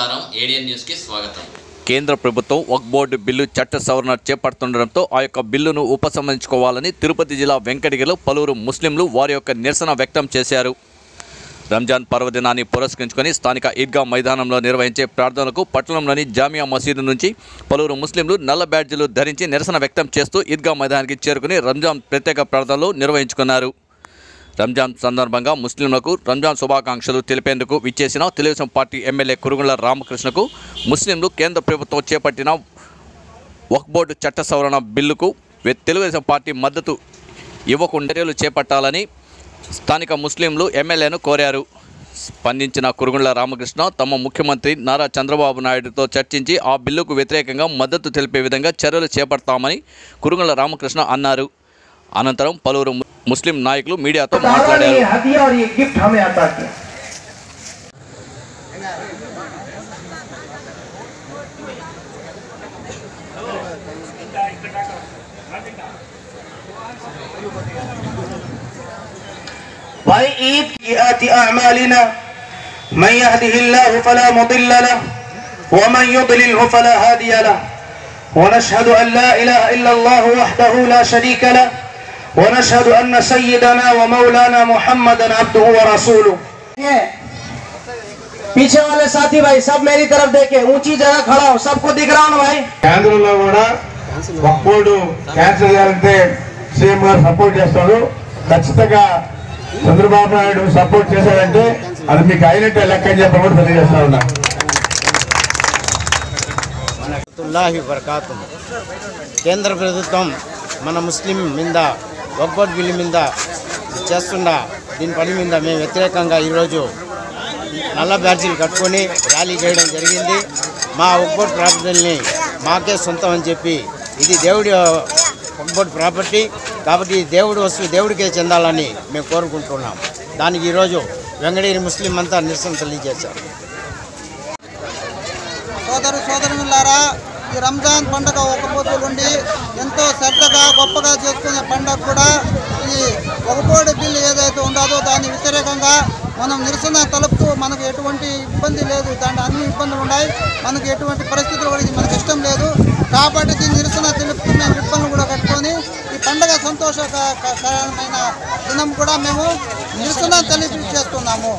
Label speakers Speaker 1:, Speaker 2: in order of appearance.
Speaker 1: నమస్కారం, ఏడియన్ న్యూస్ కి స్వాగతం.
Speaker 2: కేంద్ర ప్రభుత్వం వక్ఫ్ బోర్డు బిల్లు చట్ట సవరణ చేపడుతుండటంతో ఆ యొక్క బిల్లును ఉపసంహరించుకోవాలని తిరుపతి జిల్లా వెంకటగిరిలో పలువురు ముస్లింలు వారి యొక్క నిరసన వ్యక్తం చేశారు. రంజాన్ పర్వదినాన్ని పురస్కరించుకొని స్థానిక ఈద్గా మైదానంలో నిర్వహించే ప్రార్థనలకు పట్టణంలోని జామియా మసీదు నుంచి పలువురు ముస్లింలు నల్ల బ్యాడ్జీలు ధరించి నిరసన వ్యక్తం చేస్తూ ఈద్గా మైదానానికి చేరుకుని రంజాన్ ప్రత్యేక ప్రార్థనలు నిర్వహించుకున్నారు. రంజాన్ సందర్భంగా ముస్లింలకు రంజాన్ శుభాకాంక్షలు తెలిపేందుకు విచ్చేసిన తెలుగుదేశం పార్టీ ఎమ్మెల్యే కురుగుల రామకృష్ణకు ముస్లింలు కేంద్ర ప్రభుత్వం చేపట్టిన వక్ఫ్ బోర్డు చట్ట సవరణ బిల్లుకు తెలుగుదేశం పార్టీ మద్దతు ఇవ్వకుండా చర్యలు చేపట్టాలని స్థానిక ముస్లింలు ఎమ్మెల్యేను కోరారు. స్పందించిన కురుగుల రామకృష్ణ తమ ముఖ్యమంత్రి నారా చంద్రబాబు నాయుడుతో చర్చించి ఆ బిల్లుకు వ్యతిరేకంగా మద్దతు తెలిపే విధంగా చర్యలు చేపడతామని కురుగుల రామకృష్ణ అన్నారు. అనంతరం పలువురు ముస్లిం నాయకులు మీడియాతో మాట్లాడారు.
Speaker 3: भाई ईद की आती अमालिना मन यहदिहिल्लाहु फला मुदिल्ल लहु व मन युद्लिलहु फला हादिय लहु व नशहदु अन ला इलाहा इल्लल्लाहु वहदहु ला शरीक लहु व नशहदु अन्न सय्यदना व मौलाना मुहम्मदन अब्दुहु व रसूलुहु। पीछे वाले साथी भाई सब मेरी तरफ देखे, ऊंची जगह खड़ा हो, सबको दिख रहा हूं भाई।
Speaker 4: కేంద్రంలో కూడా వక్ఫ్ బోర్డు క్యాన్సిల్ చేయాలంటే సీఎం గారు సపోర్ట్ చేస్తారు. ఖచ్చితంగా చంద్రబాబు నాయుడు సపోర్ట్ చేశారంటే అది మీకు అయినట్టే లెక్క అని చెప్పి కూడా తెలియజేస్తా ఉన్నా.
Speaker 5: కేంద్ర ప్రభుత్వం మన ముస్లిం మీద వక్ఫ్ బోర్డు బిల్లు మీద చేస్తున్న దీని పని మీద మేము వ్యతిరేకంగా ఈరోజు నల్ల బ్యాడ్జీలు కట్టుకొని ర్యాలీ చేయడం జరిగింది. మా వక్ఫ్ బోర్డు ప్రాపర్టీని మాకే సొంతం అని చెప్పి, ఇది దేవుడి వక్ఫ్ బోర్డు ప్రాపర్టీ కాబట్టి దేవుడి వస్తువు దేవుడికే చెందాలని మేము కోరుకుంటున్నాం. దానికి ఈరోజు వెంకటగిరి ముస్లిం అంతా నిరసన తెలియజేశారు.
Speaker 6: సోదరులారా, ఈ రంజాన్ పండుగ ఒక పొద్దులుండి ఎంతో శ్రద్ధగా గొప్పగా చేసుకునే పండుగ కూడా ఈ వక్ఫ్ బోర్డు బిల్లు ఏదైతే ఉండదో దాని వ్యతిరేకంగా మనం నిరసన తలుపుతూ మనకు ఎటువంటి ఇబ్బంది లేదు, దాంట్లో అన్ని ఇబ్బందులు ఉన్నాయి, మనకు ఎటువంటి పరిస్థితులు కూడా ఇది మనకు ఇష్టం లేదు. కాబట్టి దీని నిరసన తెలుపుతూ మేము రిబ్బన్లు కూడా కట్టుకొని ఈ పండుగ సంతోషకరమైన దినం కూడా మేము నిరసన తెలియజేస్తున్నాము.